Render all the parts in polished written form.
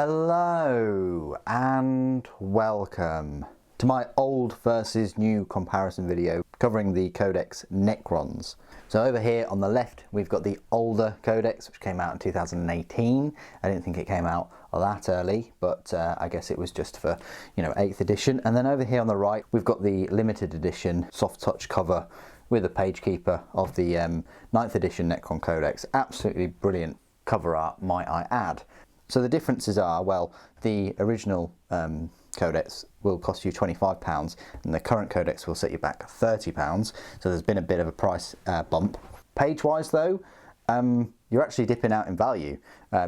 Hello and welcome to my old versus new comparison video covering the Codex Necrons. So over here on the left we've got the older Codex, which came out in 2018. I didn't think it came out that early, but I guess it was just for, 8th edition. And then over here on the right we've got the limited edition soft touch cover with a page keeper of the 9th edition Necron Codex. Absolutely brilliant cover art, might I add. So the differences are, well, the original Codex will cost you £25 and the current Codex will set you back £30. So there's been a bit of a price bump. Page-wise though, you're actually dipping out in value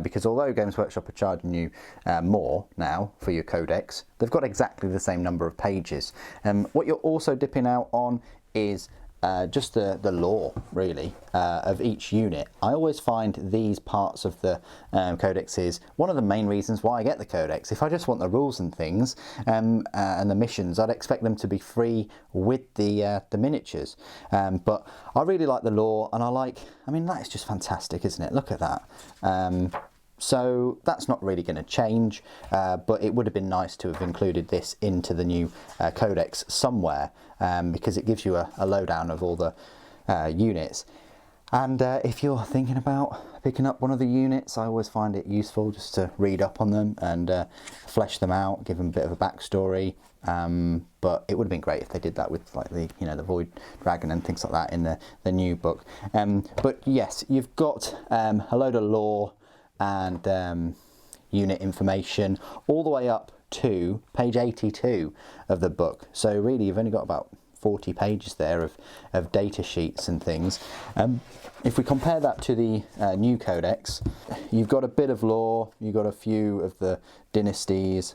because although Games Workshop are charging you more now for your Codex, they've got exactly the same number of pages. What you're also dipping out on is just the lore, really, of each unit. I always find these parts of the codexes one of the main reasons why I get the codex. If I just want the rules and things and the missions, I'd expect them to be free with the miniatures. But I really like the lore, and that is just fantastic, isn't it? Look at that. So that's not really going to change, but it would have been nice to have included this into the new Codex somewhere, because it gives you a lowdown of all the units. And if you're thinking about picking up one of the units, I always find it useful just to read up on them and flesh them out, give them a bit of a backstory. But it would have been great if they did that with the Void Dragon and things like that in the new book. But yes, you've got a load of lore and unit information all the way up to page 82 of the book. So really you've only got about 40 pages there of data sheets and things. If we compare that to the new Codex, you've got a bit of lore, you've got a few of the dynasties,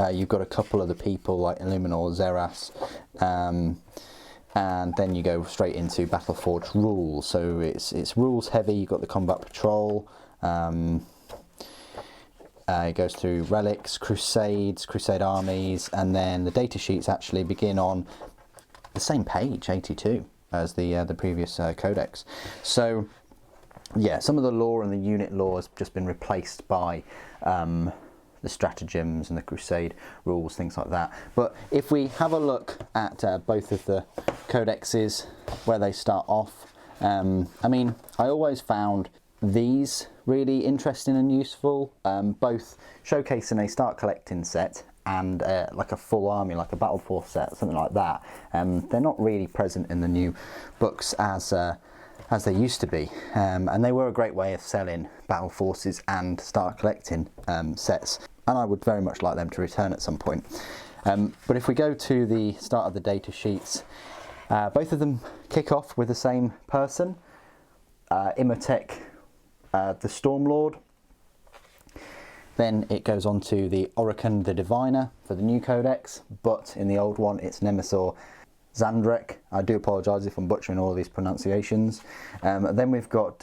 you've got a couple of the people like Illuminor, Xerath, and then you go straight into Battleforge Rules. So it's rules heavy. You've got the combat patrol. It goes through relics, crusades, crusade armies, and then the data sheets actually begin on the same page, 82, as the previous Codex. So yeah, some of the lore and the unit lore has just been replaced by the stratagems and the crusade rules, things like that. But if we have a look at both of the Codexes, where they start off, I always found these really interesting and useful, both showcasing a start collecting set and like a full army, like a battle force set, something like that. They're not really present in the new books as they used to be, and they were a great way of selling battle forces and start collecting sets, and I would very much like them to return at some point. But if we go to the start of the data sheets, both of them kick off with the same person, Imhotep, the Stormlord. Then it goes on to the Orokin the Diviner for the new Codex, but in the old one it's Nemesor Zandrek. I do apologise if I'm butchering all these pronunciations. Then we've got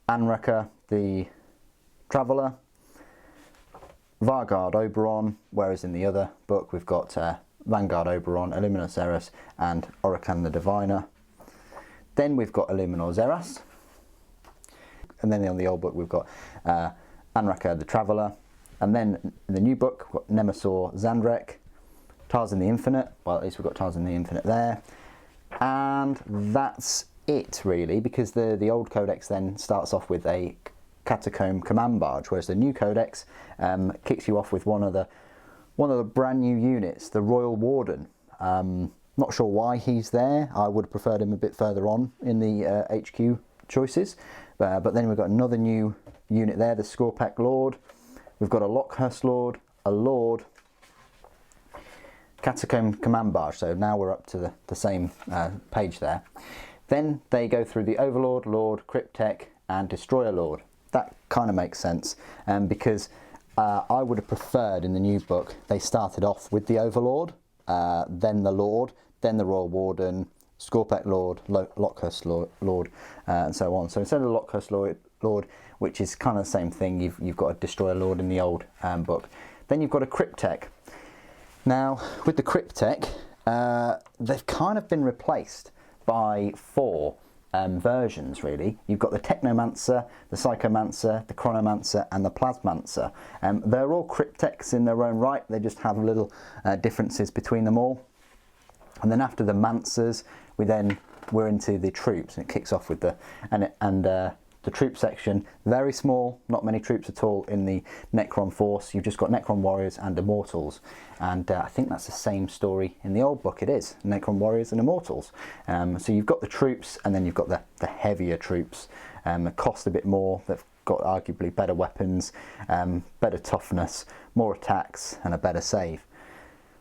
Anraka the Traveller, Vargard Oberon, whereas in the other book we've got Vanguard Oberon, Illuminor Xerath, and Orokin the Diviner. Then we've got Illuminor Xerath. And then on the old book we've got Anraka the Traveller, and then in the new book we've got Nemesor Zandrek, Tarzan the Infinite. Well, at least we've got Tarzan the Infinite there, and that's it really, because the old Codex then starts off with a Catacomb command barge, whereas the new Codex kicks you off with one of the brand new units, the Royal Warden. Not sure why he's there. I would have preferred him a bit further on in the HQ choices. But then we've got another new unit there, the Cryptek Lord. We've got a Lockhurst Lord, a Lord, Catacomb Command Barge. So now we're up to the same page there. Then they go through the Overlord, Lord, Cryptek, and Destroyer Lord. That kind of makes sense, because I would have preferred in the new book they started off with the Overlord, then the Lord, then the Royal Warden, Cryptek Lord, Lockhurst Lord, and so on. So instead of the Lockhurst Lord, which is kind of the same thing, you've got a Destroyer Lord in the old book. Then you've got a Cryptek. Now, with the Cryptek, they've kind of been replaced by 4 versions really. You've got the Technomancer, the Psychomancer, the Chronomancer and the Plasmancer. They're all Crypteks in their own right, they just have little differences between them all. And then after the Mancers, we're into the troops, and it kicks off with the troop section. Very small, not many troops at all in the Necron force. You've just got Necron warriors and immortals, and I think that's the same story in the old book. It is Necron warriors and immortals. So you've got the troops, and then you've got the heavier troops that cost a bit more. They've got arguably better weapons, better toughness, more attacks, and a better save.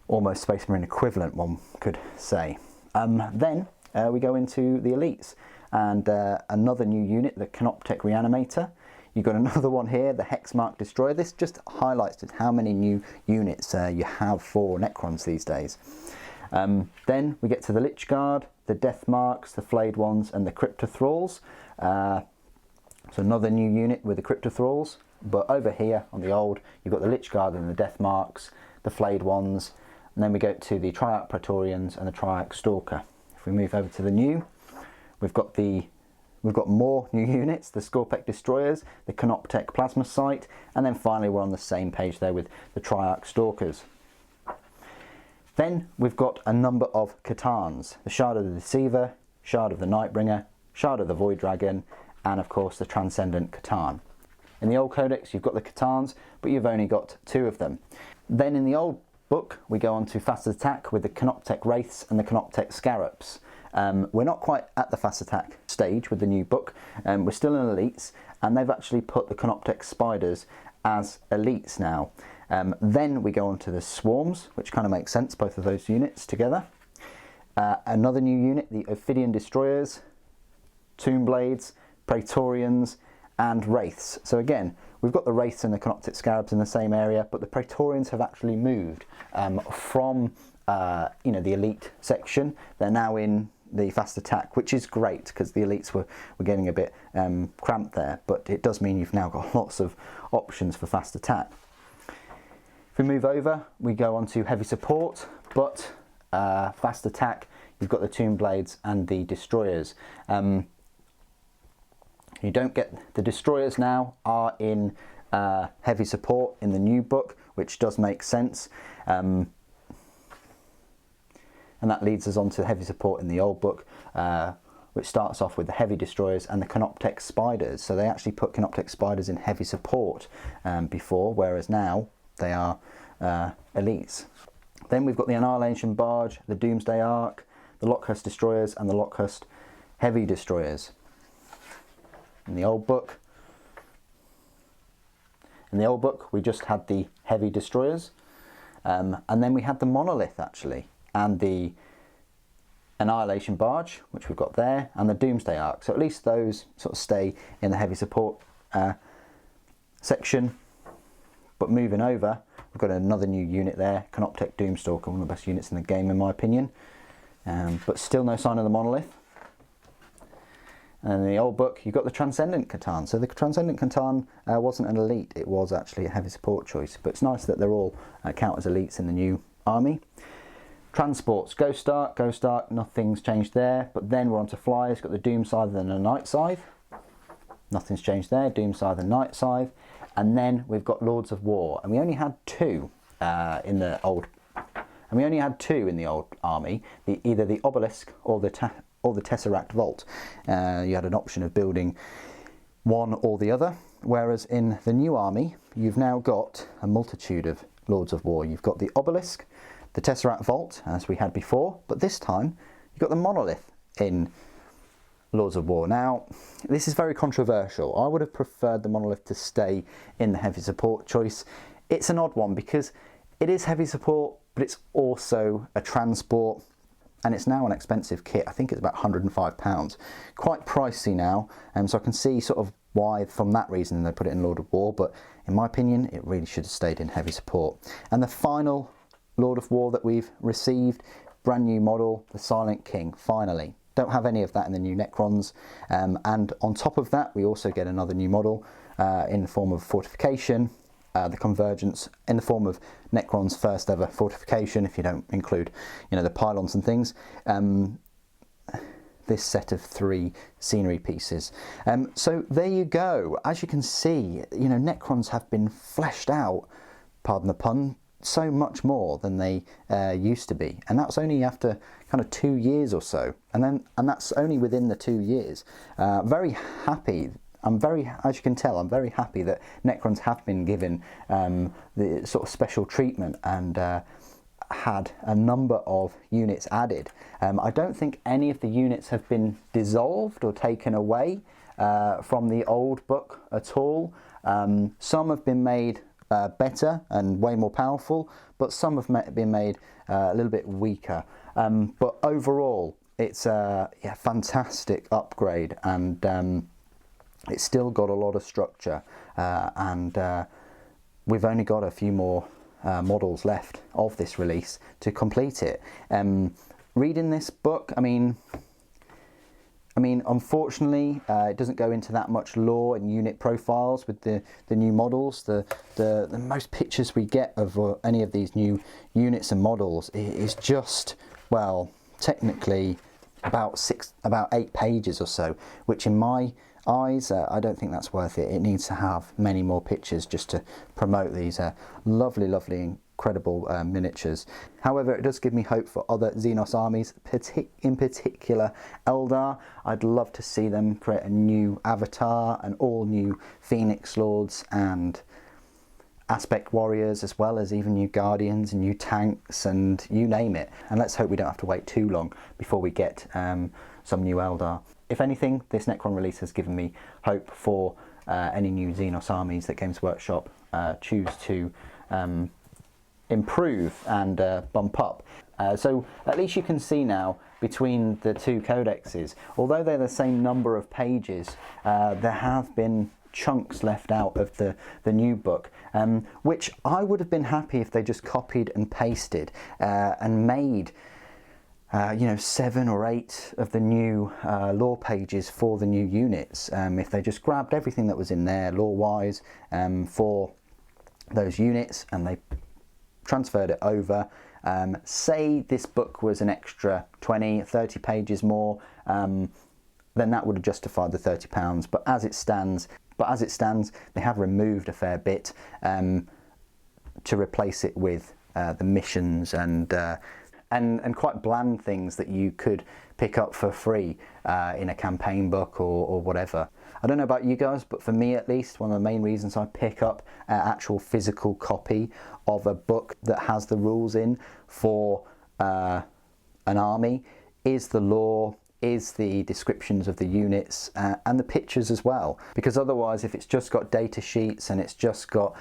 Almost Space Marine equivalent, one could say. Then we go into the elites. And another new unit, the Canoptec Reanimator. You've got another one here, the Hexmark Destroyer. This just highlights just how many new units you have for Necrons these days. Then we get to the Lich Guard, the Death Marks, the Flayed Ones and the Cryptothralls. So another new unit with the Cryptothralls. But over here on the old, you've got the Lich Guard and the Death Marks, the Flayed Ones. And then we go to the Triarch Praetorians and the Triarch Stalker. If we move over to the new, we've got more new units, the Scorpec Destroyers, the Canoptec Plasma Sight, and then finally we're on the same page there with the Triarch Stalkers. Then we've got a number of Catans, the Shard of the Deceiver, Shard of the Nightbringer, Shard of the Void Dragon, and of course the Transcendent Catan. In the old codex you've got the Catans, but you've only got 2 of them. Then in the old book we go on to Fast Attack with the Canoptec Wraiths and the Canoptec Scarabs. We're not quite at the Fast Attack stage with the new book. We're still in elites, and they've actually put the Canoptec Spiders as elites now. Then we go on to the Swarms, which kind of makes sense, both of those units together. Another new unit, the Ophidian Destroyers, Tomb Blades, Praetorians and Wraiths. So again, we've got the Wraiths and the Canoptec Scarabs in the same area, but the Praetorians have actually moved from the elite section. They're now in the Fast Attack, which is great because the elites were getting a bit cramped there, but it does mean you've now got lots of options for Fast Attack. If we move over, we go on to Heavy Support, but Fast Attack, you've got the Tomb Blades and the Destroyers. You don't get the Destroyers now are in Heavy Support in the new book, which does make sense. And that leads us on to Heavy Support in the old book, which starts off with the Heavy Destroyers and the Canoptec Spiders. So they actually put Canoptec Spiders in Heavy Support before, whereas now they are elites. Then we've got the Annihilation Barge, the Doomsday Ark, the Lockhurst Destroyers and the Lockhurst Heavy Destroyers. In the old book, we just had the Heavy Destroyers, and then we had the Monolith actually, and the Annihilation Barge, which we've got there, and the Doomsday Ark. So at least those sort of stay in the Heavy Support section. But moving over, we've got another new unit there, Canoptec Doomstalker, one of the best units in the game in my opinion. But still no sign of the Monolith. And in the old book, you've got the Transcendent Catan. So the Transcendent Catan wasn't an elite, it was actually a Heavy Support choice. But it's nice that they're all count as elites in the new army. Transports, Ghost Ark, nothing's changed there. But then we're on to Flyers, got the Doom Scythe and the Night Scythe. Nothing's changed there, Doom Scythe and Night Scythe. And then we've got Lords of War, and we only had 2 in the old. And we only had 2 in the old army, either the Obelisk or the Tesseract Vault. You had an option of building one or the other, whereas in the new army you've now got a multitude of Lords of War. You've got the Obelisk, the Tesseract Vault, as we had before, but this time you've got the Monolith in Lords of War. Now, this is very controversial. I would have preferred the Monolith to stay in the Heavy Support choice. It's an odd one because it is Heavy Support, but it's also a transport, and it's now an expensive kit. I think it's about £105. Quite pricey now, so I can see sort of why, from that reason, they put it in Lord of War, but in my opinion, it really should have stayed in Heavy Support. And the final Lord of War that we've received, brand new model, the Silent King, finally. Don't have any of that in the new Necrons, and on top of that we also get another new model in the form of fortification, the Convergence, in the form of Necron's first ever fortification, if you don't include the pylons and things. this set of 3 scenery pieces. So there you go. As you can see, you know, Necrons have been fleshed out, pardon the pun, so much more than they used to be, and that's only after kind of 2 years or so, and that's only within the 2 years. Very happy. As you can tell, I'm very happy that Necrons have been given the sort of special treatment and had a number of units added. I don't think any of the units have been dissolved or taken away from the old book at all. Some have been made better and way more powerful, but some have been made a little bit weaker. But overall, it's a fantastic upgrade, and it's still got a lot of structure, and we've only got a few more models left of this release to complete it. Reading this book, I mean, unfortunately, it doesn't go into that much lore and unit profiles with the new models. The most pictures we get of any of these new units and models is just, well, technically about 8 pages or so, which in my eyes, I don't think that's worth it. It needs to have many more pictures just to promote these lovely, incredible miniatures. However, it does give me hope for other Xenos armies, in particular Eldar. I'd love to see them create a new avatar, and all new Phoenix Lords and Aspect Warriors, as well as even new Guardians and new tanks and you name it. And let's hope we don't have to wait too long before we get some new Eldar. If anything, this Necron release has given me hope for any new Xenos armies that Games Workshop choose to improve and bump up. So at least you can see now between the 2 codexes, although they're the same number of pages, there have been chunks left out of the new book, which I would have been happy if they just copied and pasted and made you know, 7 or 8 of the new lore pages for the new units. If they just grabbed everything that was in there lore-wise for those units and they transferred it over, say this book was an extra 20-30 pages more, then that would have justified the £30. But as it stands, they have removed a fair bit to replace it with the missions and quite bland things that you could pick up for free in a campaign book or whatever. I don't know about you guys, but for me at least, one of the main reasons I pick up an actual physical copy of a book that has the rules in for an army is the lore, is the descriptions of the units and the pictures as well. Because otherwise, if it's just got data sheets and it's just got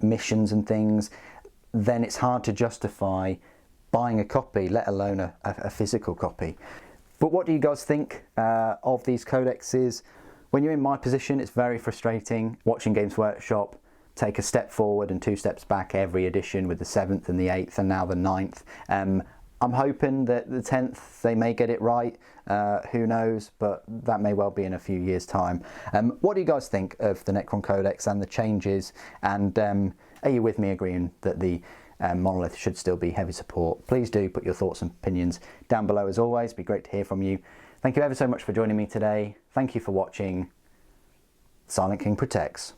missions and things, then it's hard to justify buying a copy, let alone a physical copy. But what do you guys think of these codexes? When you're in my position, it's very frustrating watching Games Workshop take a step forward and 2 steps back every edition with the 7th and the 8th and now the 9th. I'm hoping that the 10th they may get it right, who knows, but that may well be in a few years' time. What do you guys think of the Necron Codex and the changes, and are you with me agreeing that the Monolith should still be heavy support? Please do put your thoughts and opinions down below as always. It'd be great to hear from you. Thank you ever so much for joining me today. Thank you for watching. Silent King protects.